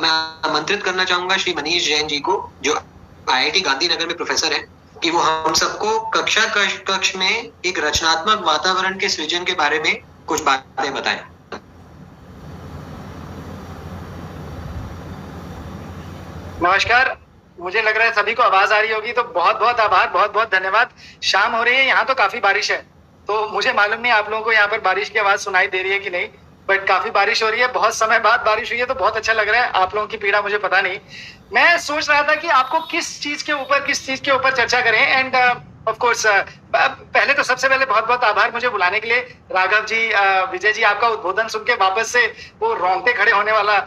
मैं आमंत्रित करना चाहूंगा श्री मनीष जैन जी को, जो आईआईटी गांधीनगर में प्रोफेसर है, कि वो हम सबको कक्षा कक्ष में एक रचनात्मक वातावरण के सृजन के बारे में कुछ बातें बताएं। नमस्कार, मुझे लग रहा है सभी को आवाज आ रही होगी, तो बहुत बहुत आभार, बहुत बहुत धन्यवाद। शाम हो रही है, यहाँ तो काफी बारिश है, तो मुझे मालूम नहीं आप लोगों को यहाँ पर बारिश की आवाज सुनाई दे रही है कि नहीं, बट काफी बारिश हो रही है, बहुत समय बाद बारिश हुई है, तो बहुत अच्छा लग रहा है। आप लोगों की पीड़ा मुझे पता नहीं। मैं सोच रहा था कि आपको किस चीज के ऊपर चर्चा करें, एंड ऑफ कोर्स पहले तो सबसे पहले बहुत बहुत आभार मुझे बुलाने के लिए। राघव जी, विजय जी, आपका उद्बोधन सुन के वापस से वो रोंगटे खड़े होने वाला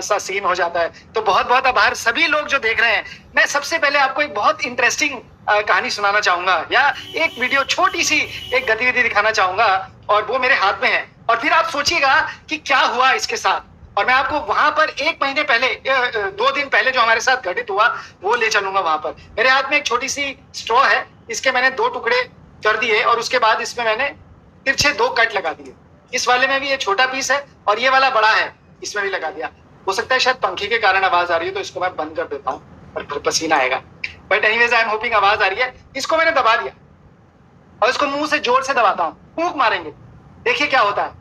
सा सीन हो जाता है, तो बहुत बहुत आभार। सभी लोग जो देख रहे हैं, मैं सबसे पहले आपको एक बहुत इंटरेस्टिंग कहानी सुनाना चाहूंगा, या एक वीडियो, छोटी सी एक गतिविधि दिखाना चाहूंगा, और वो मेरे हाथ में है, और फिर आप सोचिएगा कि क्या हुआ इसके साथ, और मैं आपको वहां पर 1 महीने पहले, 2 दिन पहले जो हमारे साथ घटित हुआ वो ले चलूंगा वहां पर। मेरे हाथ में एक छोटी सी स्ट्रॉ है, इसके मैंने 2 टुकड़े कर दिए, और उसके बाद इसमें मैंने तिरछे 2 कट लगा दिए। इस वाले में भी ये छोटा पीस है, और ये वाला बड़ा है, इसमें भी लगा दिया। हो सकता है शायद पंखे के कारण आवाज आ रही है, तो इसको मैं बंद कर देता हूँ, और फिर पसीना आएगा, but anyways I am hoping आवाज आ रही है। इसको मैंने दबा दिया, और इसको मुंह से जोर से दबाता हूँ, फूंक मारेंगे, देखिए क्या होता है।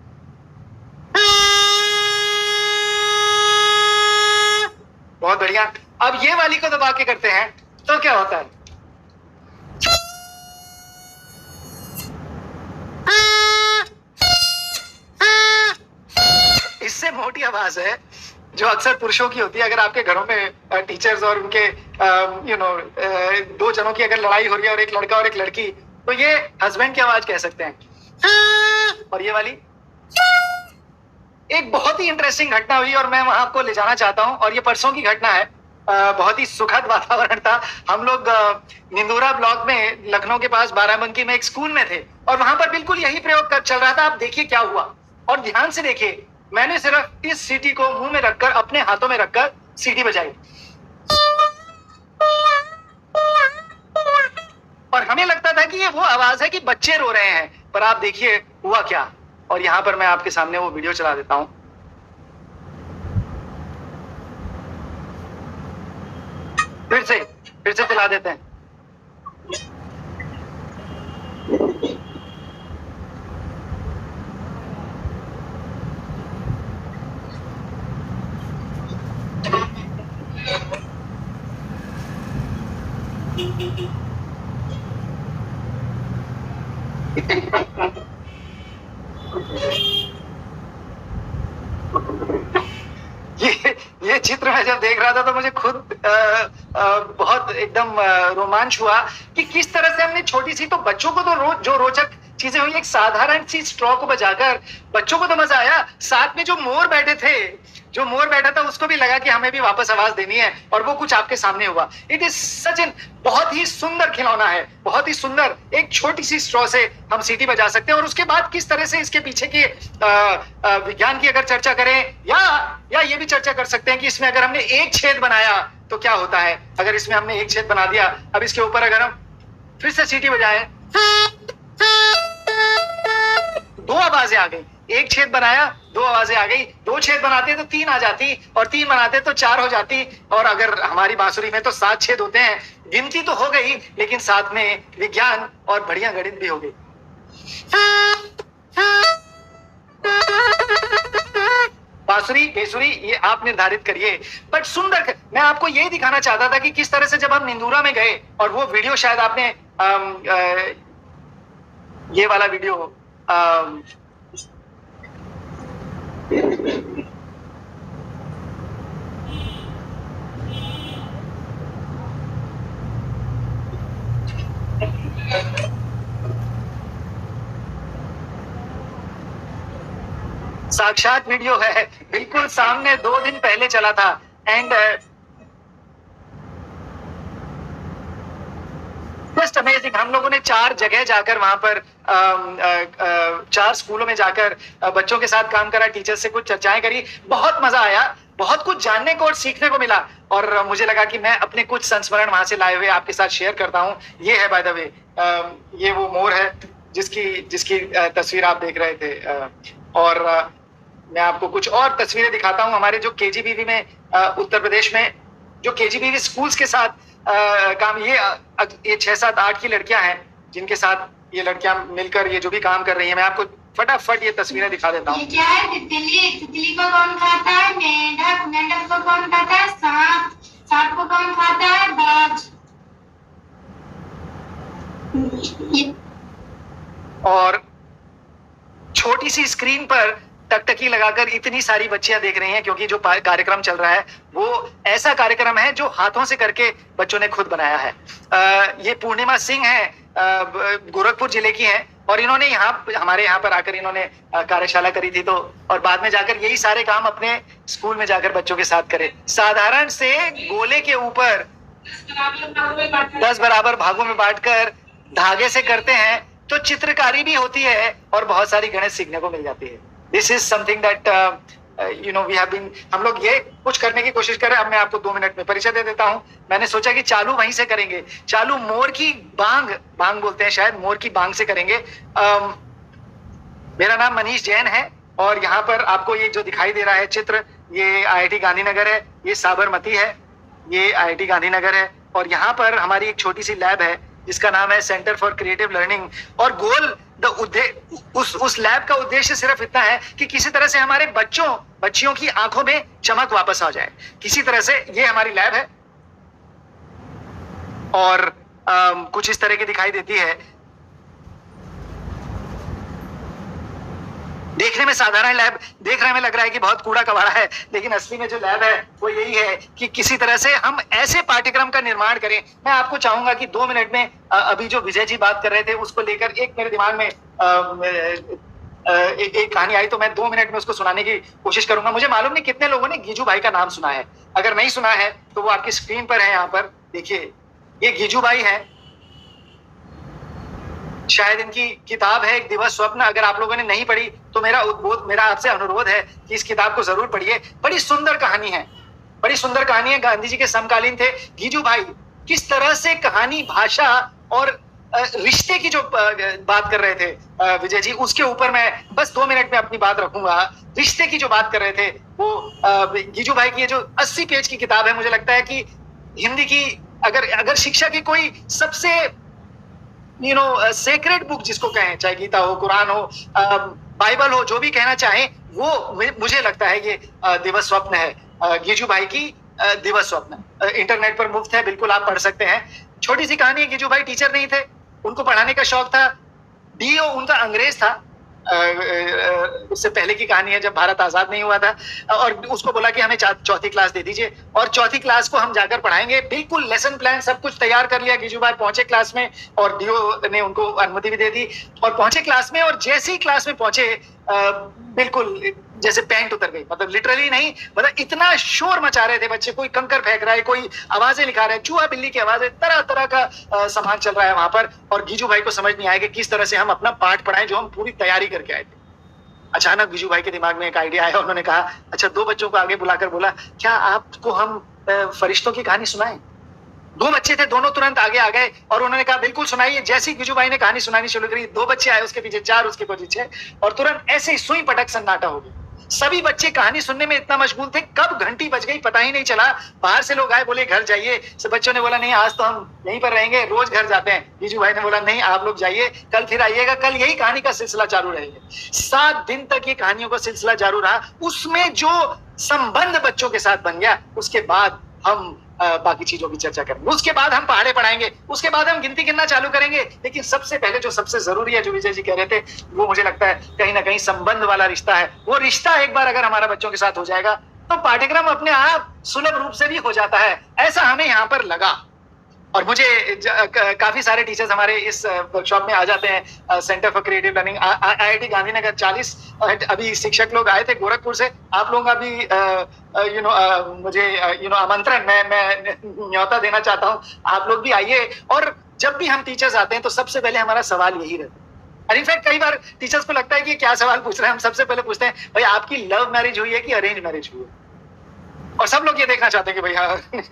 बहुत बढ़िया। अब ये वाली को दबा के करते हैं, तो क्या होता है। इससे मोटी आवाज है जो अक्सर पुरुषों की होती है। अगर आपके घरों में टीचर्स और उनके दो जनों की अगर लड़ाई हो रही है, और एक लड़का और एक लड़की, तो ये हस्बैंड की आवाज कह सकते हैं। और ये वाली एक बहुत ही इंटरेस्टिंग घटना हुई, और मैं वहां आपको ले जाना चाहता हूं, और ये परसों की घटना है। बहुत ही सुखद वातावरण था। हम लोग निंदूरा ब्लॉक में, लखनऊ के पास बाराबंकी में एक स्कूल में थे, और वहां पर बिल्कुल यही प्रयोग चल रहा था। आप देखिए क्या हुआ, और ध्यान से देखिए। मैंने सिर्फ इस सीटी को मुंह में रखकर, अपने हाथों में रखकर सीटी बजाई, और हमें लगता था कि ये वो आवाज है कि बच्चे रो रहे हैं, पर आप देखिए हुआ क्या। और यहां पर मैं आपके सामने वो वीडियो चला देता हूं। फिर से चला देते हैं। ये चित्र मैं जब देख रहा था, तो मुझे खुद बहुत एकदम रोमांच हुआ कि किस तरह से हमने छोटी सी, तो बच्चों को तो जो रोचक चीजें हुई, एक साधारण सी स्ट्रॉ को बजाकर बच्चों को तो मजा आया, साथ में जो मोर बैठा था उसको भी लगा कि हमें भी वापस आवाज देनी है, और वो कुछ आपके सामने हुआ। इट इज सच एन, बहुत ही सुंदर खिलौना है, बहुत ही सुंदर। एक छोटी सी स्ट्रॉ से हम सीटी बजा सकते हैं, और उसके बाद किस तरह से इसके पीछे के विज्ञान की अगर चर्चा करें, या ये भी चर्चा कर सकते हैं कि इसमें अगर हमने एक छेद बनाया तो क्या होता है। अगर इसमें हमने एक छेद बना दिया, अब इसके ऊपर अगर हम फिर से सीटी बजाएं, 2 आवाजें आ गई। एक छेद बनाया, 2 आवाजें आ गई। 2 छेद बनाते तो 3 आ जाती, और 3 बनाते तो 4 हो जाती, और अगर हमारी बांसुरी में तो 7 छेद होते हैं। गिनती तो हो गई, लेकिन साथ में विज्ञान और बढ़िया गणित भी हो गई। बांसुरी, बेसुरी, ये आप निर्धारित करिए, बट सुंदर। मैं आपको यही दिखाना चाहता था कि किस तरह से जब हम निंदूरा में गए, और वो वीडियो शायद आपने ये वाला वीडियो साक्षात वीडियो है, बिल्कुल सामने 2 दिन पहले चला था। And just amazing. हम लोगों ने 4 जगह जाकर, वहां पर 4 स्कूलों में जाकर बच्चों के साथ काम करा, टीचर से कुछ चर्चाएं करी, बहुत मजा आया, बहुत कुछ जानने को और सीखने को मिला। और मुझे लगा कि मैं अपने कुछ संस्मरण वहां से लाए हुए आपके साथ शेयर करता हूँ। ये है बाय द वे, ये वो मोर है जिसकी तस्वीर आप देख रहे थे। और मैं आपको कुछ और तस्वीरें दिखाता हूं हमारे जो केजीबीवी में उत्तर प्रदेश में जो केजीबीवी स्कूल्स के साथ काम, ये 6, 7, 8 की लड़कियां हैं जिनके साथ ये लड़कियां मिलकर ये जो भी काम कर रही हैं। मैं आपको फटाफट ये तस्वीरें दिखा देता हूँ। ये क्या है? तितली, तितली को कौन खाता है? मेंढक, मेंढक को कौन खाता है? सांप, सांप को कौन खाता है? बाज। और छोटी सी स्क्रीन पर टकटकी लगाकर इतनी सारी बच्चियां देख रही हैं, क्योंकि जो कार्यक्रम चल रहा है वो ऐसा कार्यक्रम है जो हाथों से करके बच्चों ने खुद बनाया है। ये पूर्णिमा सिंह है, गोरखपुर जिले की हैं, और इन्होंने हमारे यहाँ पर आकर इन्होंने कार्यशाला करी थी, तो और बाद में जाकर यही सारे काम अपने स्कूल में जाकर बच्चों के साथ करे। साधारण से गोले के ऊपर 10 बराबर भागों में बांटकर धागे से करते हैं तो चित्रकारी भी होती है और बहुत सारी गणित सीखने को मिल जाती है। This is something that we have been, हम लोग ये कुछ करने की कोशिश कर रहे हैं। अब मैं आपको 2 मिनट में परिचय दे देता हूं। मैंने सोचा कि चालू वहीं से करेंगे, चालू मोर की बांग बोलते हैं शायद, मोर की बांग से करेंगे। मेरा नाम मनीष जैन है और यहाँ पर आपको ये जो दिखाई दे रहा है चित्र, ये IIT गांधीनगर है, ये साबरमती है, ये IIT गांधीनगर है, और यहाँ पर हमारी एक छोटी सी लैब है जिसका नाम है सेंटर फॉर क्रिएटिव लर्निंग। और उस लैब का उद्देश्य सिर्फ इतना है कि किसी तरह से हमारे बच्चियों की आंखों में चमक वापस आ जाए, किसी तरह से। ये हमारी लैब है और कुछ इस तरह की दिखाई देती है। देखने में साधारण लैब देखने में लग रहा है कि बहुत कूड़ा कबाड़ा है, लेकिन असली में जो लैब है वो यही है कि किसी तरह से हम ऐसे पाठ्यक्रम का निर्माण करें। मैं आपको चाहूंगा कि 2 मिनट में अभी जो विजय जी बात कर रहे थे उसको लेकर एक मेरे दिमाग में एक कहानी आई, तो मैं 2 मिनट में उसको सुनाने की कोशिश करूंगा। मुझे मालूम नहीं कितने लोगों ने गीजू भाई का नाम सुना है। अगर नहीं सुना है तो वो आपकी स्क्रीन पर है, यहाँ पर देखिए। ये गीजू भाई है, शायद इनकी किताब है एक दिवस स्वप्न। अगर आप लोगों ने नहीं पढ़ी तो मेरा आपसे अनुरोध है कि इस किताब को जरूर पढ़िए। बड़ी सुंदर कहानी है, बड़ी सुंदर कहानी है। गांधी जी के समकालीन थे गीजू भाई। किस तरह से कहानी, भाषा और रिश्ते की जो बात कर रहे थे विजय जी, उसके ऊपर मैं बस 2 मिनट में अपनी बात रखूंगा। रिश्ते की जो बात कर रहे थे वो गीजू भाई की ये जो 80 पेज की किताब है, मुझे लगता है कि हिंदी की अगर शिक्षा की कोई सबसे सेक्रेड बुक जिसको कहें, चाहे गीता हो, कुरान हो, बाइबल हो, जो भी कहना चाहें, वो मुझे लगता है ये दिवस स्वप्न है, गीजू भाई की दिवस स्वप्न। इंटरनेट पर मुफ्त है, बिल्कुल आप पढ़ सकते हैं। छोटी सी कहानी है। गीजू भाई टीचर नहीं थे, उनको पढ़ाने का शौक था। डीओ उनका अंग्रेज था। उससे पहले की कहानी है, जब भारत आजाद नहीं हुआ था, और उसको बोला कि हमें 4थी क्लास दे दीजिए और 4थी क्लास को हम जाकर पढ़ाएंगे। बिल्कुल लेसन प्लान सब कुछ तैयार कर लिया। गीजू भाई पहुंचे क्लास में और डीओ ने उनको अनुमति भी दे दी और पहुंचे क्लास में। और जैसे ही क्लास में पहुंचे बिल्कुल जैसे पैंट उतर गई, मतलब लिटरली नहीं, मतलब इतना शोर मचा रहे थे बच्चे। कोई कंकर फेंक रहा है, कोई आवाजें लिखा रहा है, चूहा बिल्ली की आवाजें, तरह तरह का सामान चल रहा है वहां पर। और गीजू भाई को समझ नहीं आया कि किस तरह से हम अपना पाठ पढ़ाएं जो हम पूरी तैयारी करके आए थे। अचानक गीजू भाई के दिमाग में एक आइडिया आया। उन्होंने कहा, अच्छा 2 बच्चों को आगे बुलाकर बोला, क्या आपको हम फरिश्तों की कहानी सुनाएं? 2 बच्चे थे, दोनों तुरंत आगे आ गए और उन्होंने कहा बिल्कुल सुनाइए। जैसे ही गीजू भाई ने कहानी सुनानी शुरू करी, 2 बच्चे आए, उसके पीछे 4, उसके पीछे 6, और तुरंत ऐसे ही सुई पटक सन्नाटा हो गया। सभी बच्चे कहानी सुनने में इतना मशगूल थे, कब घंटी बज गई पता ही नहीं चला। बाहर से लोग आए, बोले घर जाइए। सब बच्चों ने बोला नहीं, आज तो हम यहीं पर रहेंगे, रोज घर जाते हैं। गीजू भाई ने बोला नहीं, आप लोग जाइए, कल फिर आइएगा, कल यही कहानी का सिलसिला चालू रहेगा। 7 दिन तक ये कहानियों का सिलसिला जारी रहा। उसमें जो संबंध बच्चों के साथ बन गया, उसके बाद हम बाकी चीजों की चर्चा करेंगे। उसके बाद हम पहाड़े पढ़ाएंगे, उसके बाद हम गिनती गिनना चालू करेंगे। लेकिन सबसे पहले जो सबसे जरूरी है, जो विजय जी कह रहे थे, वो मुझे लगता है कहीं ना कहीं संबंध वाला रिश्ता है। वो रिश्ता एक बार अगर हमारा बच्चों के साथ हो जाएगा तो पाठ्यक्रम अपने आप सुलभ रूप से भी हो जाता है, ऐसा हमें यहाँ पर लगा। और मुझे काफी सारे टीचर्स हमारे इस वर्कशॉप में आ जाते हैं। Centre for creative learning, IIT Gandhinagar, 40 अभी शिक्षक लोग आए थे गोरखपुर से। आप लोगों का भी मुझे आमंत्रण, मैं न्योता देना चाहता हूँ। आप लोग भी आइए। और जब भी हम टीचर्स आते हैं तो सबसे पहले हमारा सवाल यही रहता है। और इनफैक्ट कई बार टीचर्स को लगता है कि क्या सवाल पूछ रहे हैं। हम सबसे पहले पूछते हैं, भाई आपकी लव मैरिज हुई है कि अरेंज मैरिज हुई है? और सब लोग ये देखना चाहते हैं कि भैया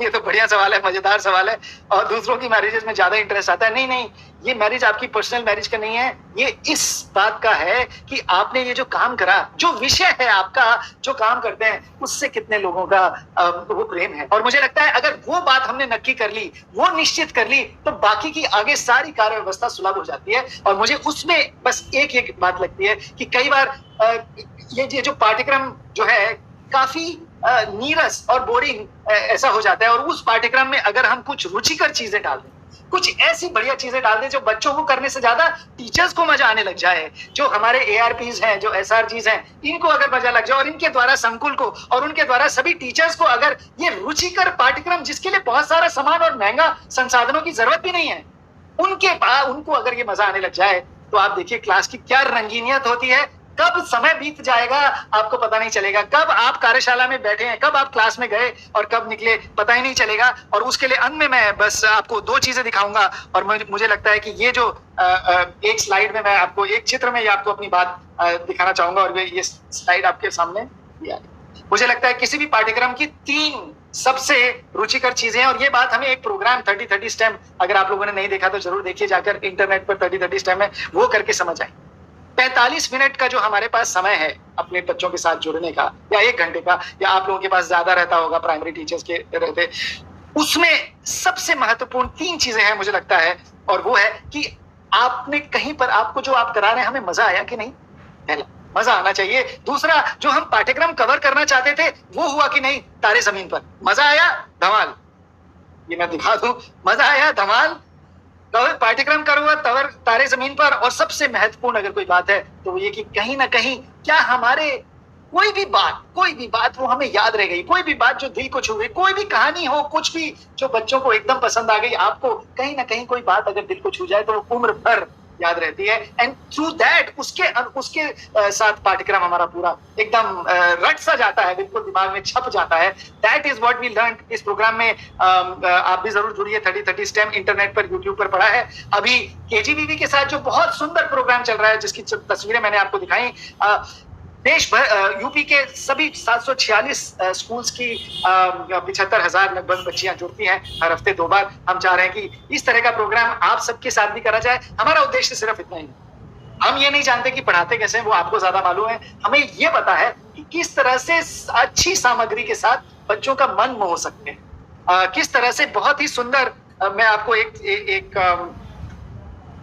ये तो बढ़िया सवाल है, मजेदार सवाल है, और दूसरों की मैरिजेस में ज्यादा इंटरेस्ट आता है। नहीं नहीं, ये मैरिज आपकी पर्सनल मैरिज का नहीं है, ये इस बात का है कि आपने ये जो काम करा, जो विषय है आपका, जो काम करते हैं, उससे कितने लोगों का वो प्रेम है। और मुझे लगता है अगर वो बात हमने नक्की कर ली, वो निश्चित कर ली, तो बाकी की आगे सारी कार्य व्यवस्था सुलभ हो जाती है। और मुझे उसमें बस एक बात लगती है कि कई बार ये जो पाठ्यक्रम जो है काफी नीरस और बोरिंग ऐसा हो जाता है, और उस पाठ्यक्रम में अगर हम कुछ रुचिकर चीजें डाल दें, कुछ ऐसी बढ़िया चीजें डाल दें जो बच्चों को करने से ज्यादा टीचर्स को मजा आने लग जाए, जो हमारे ARPs हैं, जो SRGs हैं, इनको अगर मजा लग जाए, और इनके द्वारा संकुल को और उनके द्वारा सभी टीचर्स को अगर ये रुचिकर पाठ्यक्रम, जिसके लिए बहुत सारा सामान और महंगा संसाधनों की जरूरत भी नहीं है, उनको अगर ये मजा आने लग जाए, तो आप देखिए क्लास की क्या रंगीनियत होती है। कब समय बीत जाएगा आपको पता नहीं चलेगा, कब आप कार्यशाला में बैठे हैं, कब आप क्लास में गए और कब निकले, पता ही नहीं चलेगा। और उसके लिए अंत में मैं बस आपको 2 चीजें दिखाऊंगा, और मुझे लगता है कि ये जो एक स्लाइड में मैं आपको, एक चित्र में ये आपको अपनी बात दिखाना चाहूंगा, और ये स्लाइड आपके सामने मुझे लगता है किसी भी पाठ्यक्रम की 3 सबसे रुचिकर चीजें हैं। और ये बात हमें एक प्रोग्राम 30-30 स्टेम, अगर आप लोगों ने नहीं देखा तो जरूर देखिए जाकर इंटरनेट पर, 30-30 स्टेम है, वो करके समझ आए। 45 मिनट का जो हमारे पास समय है अपने बच्चों के साथ जुड़ने का, या 1 घंटे का, या आप लोगों के पास ज्यादा रहता होगा प्राइमरी टीचर्स के रहते, उसमें सबसे महत्वपूर्ण 3 चीजें हैं मुझे लगता है। और वो है कि आपने कहीं पर, आपको जो आप करा रहे हैं, हमें मजा आया कि नहीं, पहला मजा आना चाहिए। दूसरा, जो हम पाठ्यक्रम कवर करना चाहते थे वो हुआ कि नहीं, तारे जमीन पर, मजा आया, धमाल, ये मैं दिखा दूं, मजा आया, धमाल, पाठ्यक्रम कर हुआ तारे जमीन पर। और सबसे महत्वपूर्ण अगर कोई बात है तो ये कि कहीं ना कहीं क्या हमारे कोई भी बात वो हमें याद रह गई, कोई भी बात जो दिल को छू गई, कोई भी कहानी हो, कुछ भी जो बच्चों को एकदम पसंद आ गई, आपको कहीं ना कहीं कोई बात अगर दिल को छू जाए तो वो उम्र भर याद रहती है। एंड थ्रू दैट उसके साथ पाठ्यक्रम हमारा पूरा एकदम रट सा जाता है, बिल्कुल दिमाग में छप जाता है। That is what we learn इस प्रोग्राम में। आप भी जरूर जुड़िए, 30-30 स्टेम इंटरनेट पर, यूट्यूब पर पड़ा है। अभी KGBV के साथ जो बहुत सुंदर प्रोग्राम चल रहा है, जिसकी तस्वीरें मैंने आपको दिखाई, देश भर यूपी के सभी 746 स्कूल्स की 75,000 लगभग बच्चियां जुड़ती हैं हर हफ्ते 2 बार। हम चाह रहे हैं कि इस तरह का प्रोग्राम आप सबके साथ भी करा जाए। हमारा उद्देश्य सिर्फ इतना ही है, हम ये नहीं जानते कि पढ़ाते कैसे हैं, वो आपको ज्यादा मालूम है। हमें ये पता है कि किस तरह से अच्छी सामग्री के साथ बच्चों का मन मोह सकते हैं, किस तरह से बहुत ही सुंदर। मैं आपको एक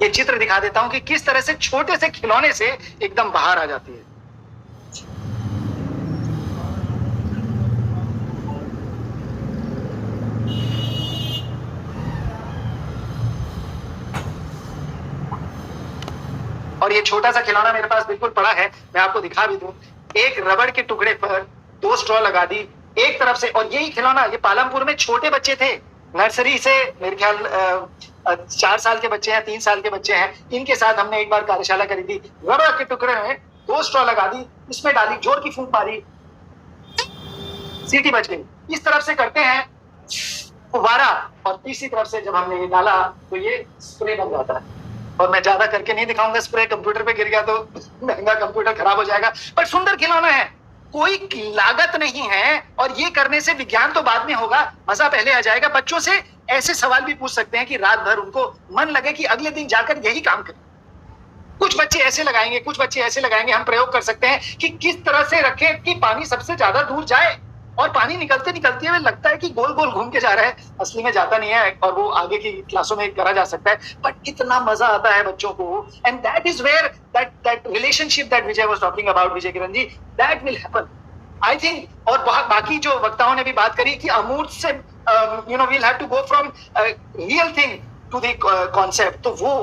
चित्र दिखा देता हूं कि किस तरह से छोटे से खिलौने से एकदम बाहर आ जाती है। और ये छोटा सा खिलौना मेरे पास बिल्कुल पड़ा है, मैं आपको दिखा भी दूं। एक रबड़ के टुकड़े पर 2 स्ट्रॉ लगा दी एक तरफ से, और यही खिलौना, ये पालमपुर में छोटे बच्चे थे, नर्सरी से मेरे ख्याल 4 साल के बच्चे हैं, 3 साल के बच्चे हैं, इनके साथ हमने एक बार कार्यशाला करी थी। रबड़ के टुकड़े में 2 स्ट्रॉ लगा दी, इसमें डाली, जोर की फूंक मारी, सीटी बज गई। इस तरफ से करते हैं फुवारा, और तीसरी तरफ से जब हमने ये डाला तो ये स्प्रे बन जाता है। और मैं ज्यादा करके नहीं दिखाऊंगा, स्प्रे कंप्यूटर पे गिर गया तो महंगा कंप्यूटर खराब हो जाएगा। पर सुंदर खिलौना है, कोई लागत नहीं है, और ये करने से विज्ञान तो बाद में होगा, मजा पहले आ जाएगा। बच्चों से ऐसे सवाल भी पूछ सकते हैं कि रात भर उनको मन लगे कि अगले दिन जाकर यही काम करें। कुछ बच्चे ऐसे लगाएंगे, कुछ बच्चे ऐसे लगाएंगे। हम प्रयोग कर सकते हैं कि किस तरह से रखें कि पानी सबसे ज्यादा दूर जाए, और पानी निकलते निकलते हुए लगता है कि गोल गोल घूम के जा रहा है, असली में जाता नहीं है, और वो आगे की क्लासों में करा जा सकता है। बट इतना मजा आता है बच्चों को, and that is where that relationship that Vijay was talking about, Vijay Kiran ji, that will happen I think. और बाकी जो वक्ताओं ने भी बात करी कि अमूर्त से we'll have to go from real thing to the concept, तो वो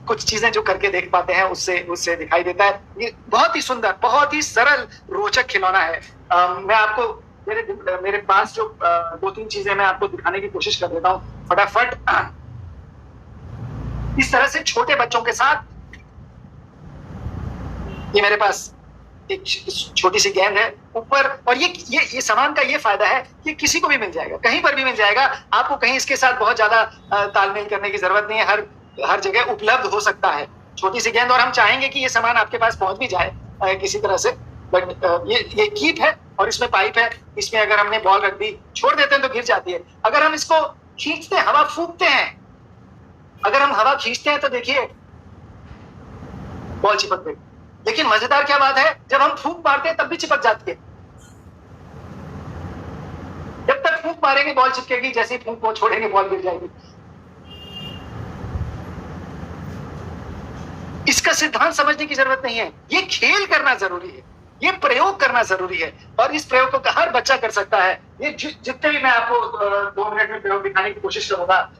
कुछ चीजें जो करके देख पाते हैं उससे दिखाई देता है। ये बहुत ही सुंदर, बहुत ही सरल, रोचक खिलौना है। मैं आपको मेरे पास जो 2-3 चीजें मैं आपको दिखाने की कोशिश कर देता हूँ फटाफट। इस तरह से छोटे बच्चों के साथ, ये मेरे पास एक छोटी सी गेंद है ऊपर, और ये सामान का ये फायदा है कि किसी को भी मिल जाएगा, कहीं पर भी मिल जाएगा। आपको कहीं इसके साथ बहुत ज्यादा तालमेल करने की जरूरत नहीं है, हर जगह उपलब्ध हो सकता है छोटी सी गेंद। और हम चाहेंगे कि ये सामान आपके पास पहुंच भी जाए किसी तरह से, बट ये कीप है, और इसमें पाइप है, इसमें अगर हमने बॉल रख दी, छोड़ देते हैं तो गिर जाती है। अगर हम इसको खींचते हैं, हवा फूंकते हैं, अगर हम हवा खींचते हैं तो देखिए बॉल चिपक गई। लेकिन मजेदार क्या बात है, जब हम फूंक मारते हैं तब भी चिपक जाती है। जब तक फूंक मारेंगे बॉल चिपकेगी, जैसे ही फूंक को छोड़ेंगे बॉल गिर जाएगी। इसका सिद्धांत समझने की जरूरत नहीं है, ये खेल करना जरूरी है, ये प्रयोग करना जरूरी है, और इस प्रयोग को हर बच्चा कर सकता है। ये जितने भी मैं आपको 2 मिनट में प्रयोग दिखाने की कोशिश करूंगा,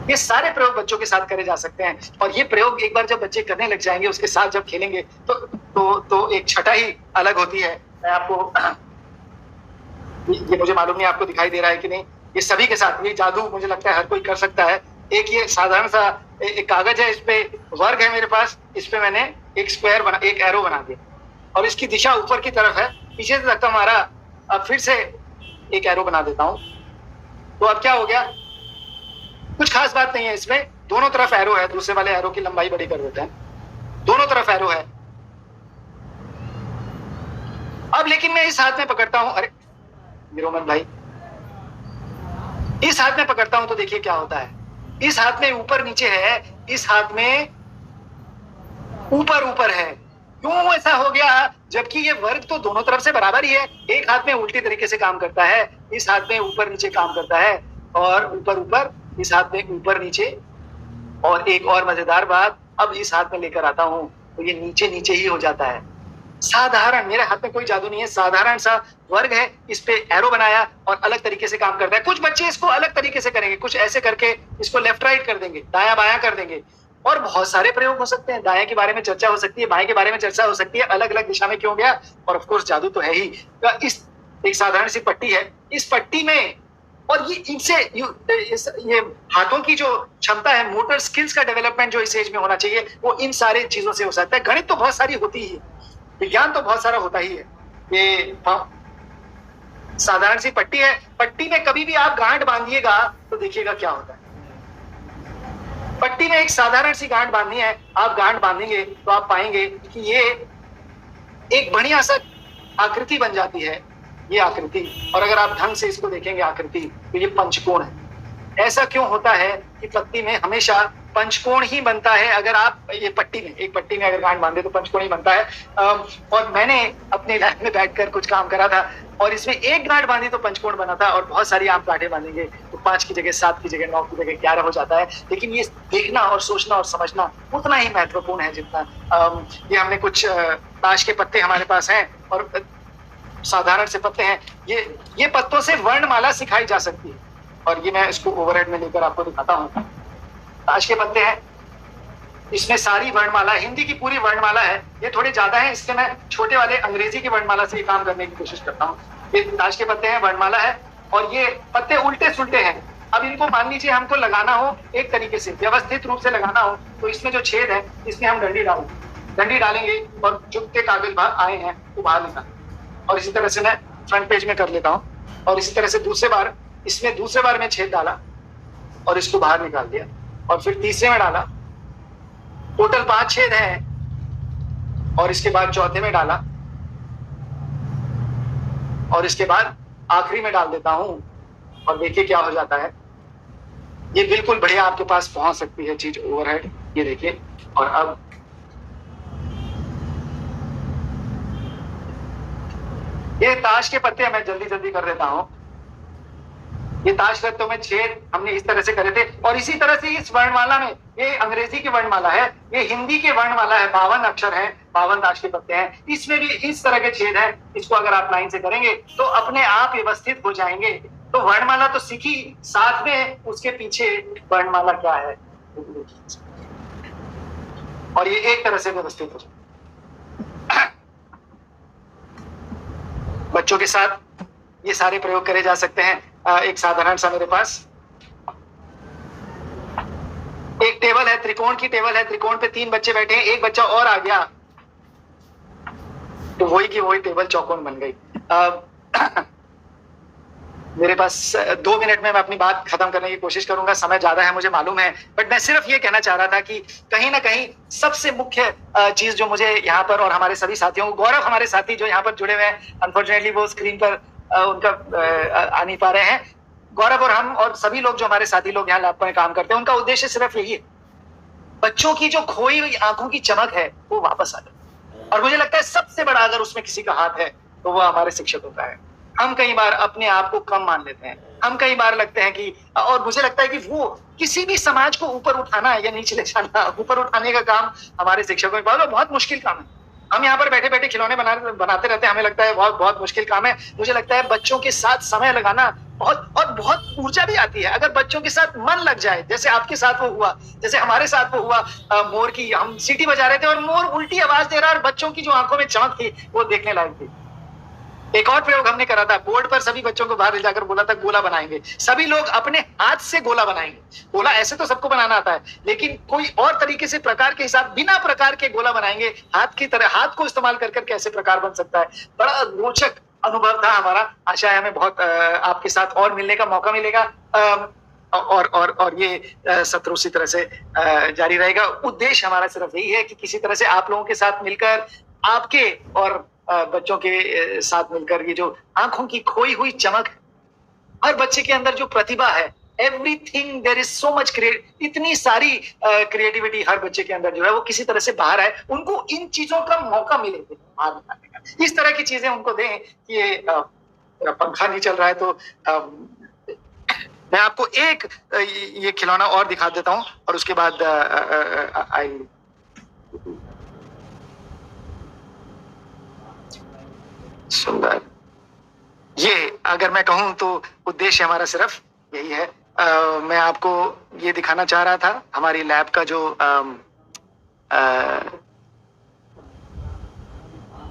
ये सारे प्रयोग बच्चों के साथ करे जा सकते हैं। और ये प्रयोग एक बार जब बच्चे करने लग जाएंगे, उसके साथ जब खेलेंगे तो एक छटा ही अलग होती है। मैं आपको ये मुझे मालूम नहीं आपको दिखाई दे रहा है कि नहीं, ये सभी के साथ ये जादू मुझे लगता है हर कोई कर सकता है। एक ये साधारण सा एक कागज है, इस पे वर्ग है मेरे पास, इस पे मैंने एक स्क्वायर बना, एक एरो बना दिया और इसकी दिशा ऊपर की तरफ है, पीछे से धक्का मारा। अब फिर से एक एरो बना देता हूं, तो अब क्या हो गया, कुछ खास बात नहीं है इसमें, दोनों तरफ एरो है। दूसरे वाले एरो की लंबाई बड़ी कर देते हैं, दोनों तरफ एरो है। अब लेकिन मैं इस हाथ में पकड़ता हूं, अरे गिरो मत भाई, इस हाथ में पकड़ता हूं तो देखिए क्या होता है, इस हाथ में ऊपर नीचे है, इस हाथ में ऊपर ऊपर है। क्यों ऐसा हो गया, जबकि ये वर्ग तो दोनों तरफ से बराबर ही है। एक हाथ में उल्टी तरीके से काम करता है, इस हाथ में ऊपर नीचे काम करता है, और ऊपर ऊपर, इस हाथ में ऊपर नीचे। और एक और मजेदार बात, अब इस हाथ में लेकर आता हूं तो ये नीचे नीचे ही हो जाता है। साधारण, मेरे हाथ में कोई जादू नहीं है, साधारण सा वर्ग है, इस पे एरो बनाया और अलग तरीके से काम करता है। कुछ बच्चे इसको अलग तरीके से करेंगे, कुछ ऐसे करके इसको लेफ्ट राइट कर देंगे, दायां बायां कर देंगे, और बहुत सारे प्रयोग हो सकते हैं। दाएं के बारे में चर्चा हो सकती है, बाएं के बारे में चर्चा हो सकती है, अलग अलग दिशा में क्यों गया, और ऑफ कोर्स जादू तो है ही। इस एक साधारण सी पट्टी है, इस पट्टी में, और ये इनसे ये हाथों की जो क्षमता है, मोटर स्किल्स का डेवलपमेंट जो इस एज में होना चाहिए, वो इन सारे चीजों से हो सकता है। गणित तो बहुत सारी होती ही है, विज्ञान तो बहुत सारा होता ही है। ये साधारण सी पट्टी है, पट्टी में कभी भी आप गांठ बांधिएगा तो देखिएगा क्या होता है। पट्टी में एक साधारण सी गांठ बांधनी है, आप गांठ बांधेंगे तो आप पाएंगे कि ये एक बढ़िया सा आकृति बन जाती है, ये आकृति। और अगर आप ढंग से इसको देखेंगे आकृति, तो ये पंचकोण है। ऐसा क्यों होता है कि पत्ती में हमेशा पंचकोण ही बनता है। अगर आप ये पट्टी में, एक पट्टी में अगर गांठ बांधे तो पंचकोण ही बनता है। और मैंने अपने लैब में बैठकर कुछ काम करा था, और इसमें एक गांठ बांधी तो पंचकोण बना था, और बहुत सारी आप गांठें बांधेंगे तो 5 की जगह 7 की जगह 9 की जगह 11 हो जाता है। लेकिन ये देखना और सोचना और समझना उतना ही महत्वपूर्ण है जितना ये हमने कुछ ताश के पत्ते हमारे पास हैं, और साधारण से पत्ते हैं। ये पत्तों से वर्णमाला सिखाई जा सकती है, और ये मैं इसको ओवरहेड में लेकर आपको दिखाता हूँ। ताश के पत्ते हैं, इसमें सारी वर्णमाला, हिंदी की पूरी वर्णमाला है। ये थोड़े ज्यादा है, इसलिए मैं छोटे वाले अंग्रेजी की वर्णमाला से काम करने की कोशिश करता हूँ। ये ताश के पत्ते हैं, वर्णमाला है, और ये पत्ते उल्टे सुलटे हैं। अब इनको मान लीजिए हमको लगाना हो एक तरीके से, व्यवस्थित रूप से लगाना हो, तो इसमें जो छेद है इसमें हम डंडी डालेंगे, और चुपके कागज बाहर आए हैं तो बाहर निकालेंगे। और इसी तरह से मैं फ्रंट पेज में कर लेता हूँ, और इसी तरह से दूसरे बार में छेद डाला और इसको बाहर निकाल दिया, और फिर तीसरे में डाला, टोटल 5 छेद हैं, और इसके बाद चौथे में डाला, और इसके बाद आखिरी में डाल देता हूं, और देखिए क्या हो जाता है। ये बिल्कुल बढ़िया आपके पास पहुंच सकती है चीज ओवरहेड, ये देखिए। और अब ये ताश के पत्ते मैं जल्दी कर देता हूं। ये ताश पत्तों में छेद हमने इस तरह से करे थे, और इसी तरह से इस वर्णमाला में, ये अंग्रेजी की वर्णमाला है, ये हिंदी की वर्णमाला है, 52 अक्षर हैं, 52 ताश के पत्ते हैं, इसमें भी इस तरह के छेद हैं। इसको अगर आप लाइन से करेंगे तो अपने आप व्यवस्थित हो जाएंगे। तो वर्णमाला तो सीखी, साथ में उसके पीछे वर्णमाला क्या है, और ये एक तरह से व्यवस्थित हो जाए। बच्चों के साथ ये सारे प्रयोग करे जा सकते हैं। एक साधारण सा मेरे पास एक टेबल है, त्रिकोण की टेबल है, त्रिकोण पे 3 बच्चे बैठे हैं, एक बच्चा और आ गया तो वही की वही टेबल चौकोन बन गई। मेरे पास 2 मिनट में मैं अपनी बात खत्म करने की कोशिश करूंगा, समय ज्यादा है मुझे मालूम है, बट मैं सिर्फ ये कहना चाह रहा था कि कहीं ना कहीं सबसे मुख्य चीज जो मुझे यहाँ पर और हमारे सभी साथियों को, गौरव हमारे साथी जो यहाँ पर जुड़े हुए हैं, अनफॉर्चुनेटली वो स्क्रीन पर उनका आ नहीं पा रहे हैं, गौरव और हम और सभी लोग जो हमारे साथी लोग यहाँ लैब में काम करते हैं, उनका उद्देश्य सिर्फ यही है, बच्चों की जो खोई हुई आंखों की चमक है वो वापस आ जाए। और मुझे लगता है सबसे बड़ा अगर उसमें किसी का हाथ है तो वो हमारे शिक्षकों का है। हम कई बार अपने आप को कम मान लेते हैं, हम कई बार लगते हैं कि, और मुझे लगता है कि वो किसी भी समाज को ऊपर उठाना या नीचे ले जाना, ऊपर उठाने का काम हमारे शिक्षकों के पास बहुत मुश्किल काम है। हम यहाँ पर बैठे बैठे खिलौने बनाते रहते हैं, हमें लगता है बहुत मुश्किल काम है। मुझे लगता है बच्चों के साथ समय लगाना बहुत ऊर्जा भी आती है अगर बच्चों के साथ मन लग जाए, जैसे आपके साथ वो हुआ, जैसे हमारे साथ वो हुआ। मोर की हम सीटी बजा रहे थे और मोर उल्टी आवाज दे रहा है और बच्चों की जो आंखों में चमक थी वो देखने लायक थी। एक और प्रयोग हमने करा था, बोर्ड पर सभी बच्चों को बाहर ले जाकर बोला था गोला बनाएंगे, सभी लोग अपने हाथ से गोला बनाएंगे। गोला ऐसे तो सबको बनाना आता है, लेकिन कोई और तरीके से प्रकार के हिसाब, बिना प्रकार के गोला बनाएंगे, हाथ की तरह, हाथ को इस्तेमाल कर कैसे प्रकार बन सकता है। बड़ा रोचक अनुभव था हमारा। आशा है हमें बहुत आपके साथ और मिलने का मौका मिलेगा और ये सत्र उसी तरह से जारी रहेगा। उद्देश्य हमारा सिर्फ यही है कि किसी तरह से आप लोगों के साथ मिलकर, आपके और बच्चों के साथ मिलकर, ये जो आंखों की खोई हुई चमक, हर बच्चे के अंदर जो प्रतिभा है, everything, there is so much इतनी सारी क्रिएटिविटी हर बच्चे के अंदर जो है वो किसी तरह से बाहर आए, उनको इन चीजों का मौका मिले बाहर निकालने का। इस तरह की चीजें उनको दें कि ये पंखा नहीं चल रहा है तो मैं आपको एक ये खिलौना और दिखा देता हूं और उसके बाद आई सुंदर, ये अगर मैं कहूं तो उद्देश्य हमारा सिर्फ यही है। मैं आपको ये दिखाना चाह रहा था हमारी लैब का जो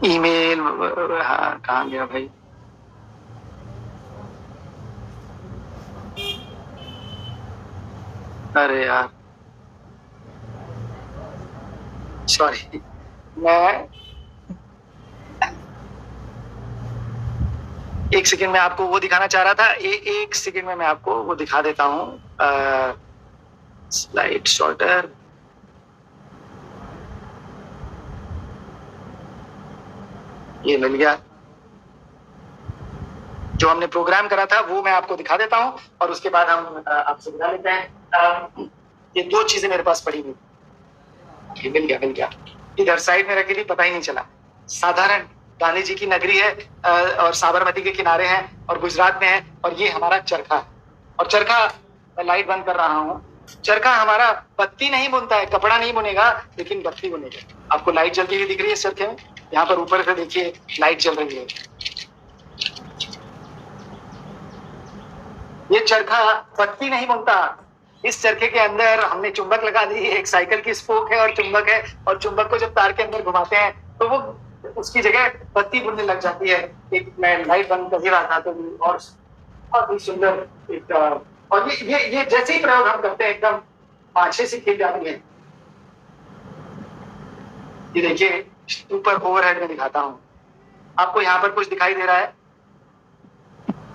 ईमेल, हाँ कहाँ गया भाई, अरे यार सॉरी, मैं एक सेकंड में आपको वो दिखाना चाह रहा था। एक सेकंड में मैं आपको वो दिखा देता हूं। स्लाइड शॉर्टर, ये मिल गया। जो हमने प्रोग्राम करा था वो मैं आपको दिखा देता हूं और उसके बाद हम आपसे विदा लेते हैं। ये 2 चीजें मेरे पास पड़ी हुई, ये मिल गया, इधर साइड में रखी थी, पता ही नहीं चला। साधारण गांधी जी की नगरी है और साबरमती के किनारे है और गुजरात में है, और ये हमारा चरखा है। और चरखा, मैं लाइट बंद कर रहा हूँ, चरखा हमारा बत्ती नहीं बुनता है, कपड़ा नहीं बुनेगा, लेकिन बत्ती बुनेगा। आपको लाइट जलती हुई दिख रही है इस चरखे में, यहाँ पर ऊपर से देखिए लाइट जल रही है। ये चरखा बत्ती नहीं बुनता, इस चरखे के अंदर हमने चुंबक लगा दी, एक साइकिल की स्पोक है और चुंबक है, और चुंबक को जब तार के अंदर घुमाते हैं तो वो उसकी जगह बत्ती बुनने लग जाती है। एक मैं लाइट बंद कर ही रहा था तो और बहुत ही सुंदर एक, और ये जैसे ही प्रयोग हम करते हैं एकदम पाछे से खिल जाती है। ये देखिए ऊपर ओवरहेड में दिखाता हूँ आपको, यहाँ पर कुछ दिखाई दे रहा है,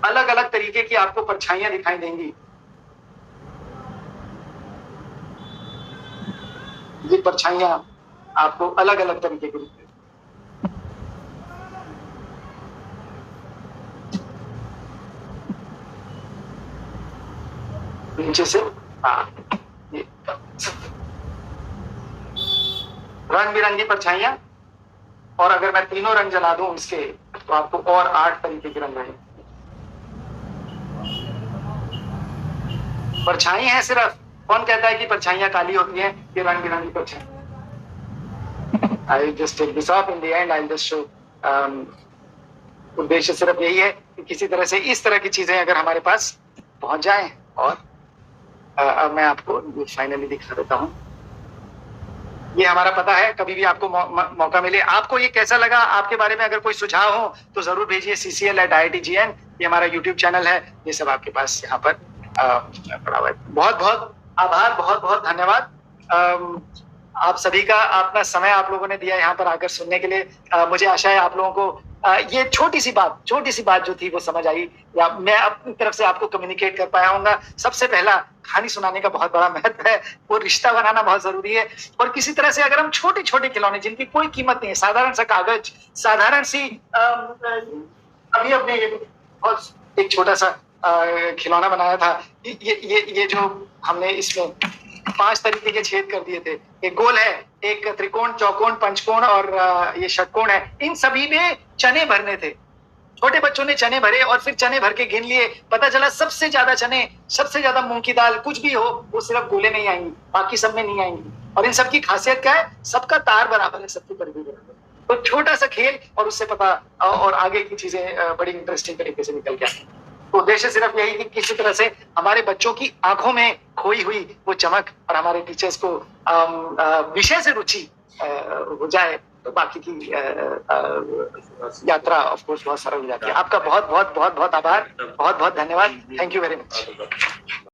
अलग अलग तरीके की आपको परछाइयां दिखाई देंगी। ये परछाइयां आपको अलग अलग तरीके की दिखेंगी। नीचे से रंग बिरंगी परछाइयां, और अगर मैं तीनों रंग जला दूं इसके तो आपको और 8 तरीके के रंग आएंगे। परछाई है सिर्फ, कौन कहता है कि परछाइयां काली होती हैं? ये रंग बिरंगी परछाई। I just take this off in the end, I just show. उद्देश्य सिर्फ यही है कि किसी तरह से इस तरह की चीजें अगर हमारे पास पहुंच जाएं, और अब मैं आपको फाइनली दिखा देता हूं। ये हमारा पता है, कभी भी आपको मौका मिले। आपको ये कैसा लगा, आपके बारे में अगर कोई सुझाव हो तो जरूर भेजिए ccl@iitgn, ये हमारा YouTube चैनल है, ये सब आपके पास यहाँ पर पड़ा हुआ है। बहुत बहुत आभार, बहुत बहुत धन्यवाद आप सभी का, अपना समय आप लोगों ने दिया यहाँ पर आकर सुनने के लिए। मुझे आशा है आप लोगों को ये छोटी सी बात जो थी वो समझ आई, या मैं अपनी तरफ से आपको कम्युनिकेट कर पाया हूँगा। सबसे पहला, कहानी सुनाने का बहुत बड़ा महत्व है, वो रिश्ता बनाना बहुत जरूरी है। और किसी तरह से अगर हम छोटे छोटे खिलौने जिनकी कोई कीमत नहीं है, साधारण सा कागज, साधारण सी अभी अपने बहुत एक छोटा सा खिलौना बनाया था, ये जो हमने इसमें 5 तरीके के छेद कर दिए थे, एक गोल है, एक त्रिकोण, चौकोन, पंचकोण और ये षटकोण है। इन सभी में चने भरने थे। छोटे बच्चों ने चने भरे और फिर चने भर के गिन लिए। पता चला सबसे ज्यादा चने, सबसे ज्यादा मूंग की दाल, कुछ भी हो, वो सिर्फ गोले में ही आएंगी, बाकी सब में नहीं आएंगी। और इन सबकी खासियत क्या है? सबका तार बराबर है, सबकी परिधि बराबर। तो छोटा सा खेल और उससे पता, और आगे की चीजें बड़ी इंटरेस्टिंग तरीके से निकल गया। तो उद्देश्य सिर्फ यही कि किसी तरह से हमारे बच्चों की आंखों में खोई हुई वो चमक और हमारे टीचर्स को विषय से रुचि हो जाए, तो बाकी की यात्रा ऑफ कोर्स बहुत सरल हो जाती है। आपका बहुत बहुत बहुत बहुत आभार, बहुत बहुत धन्यवाद। Thank you very much.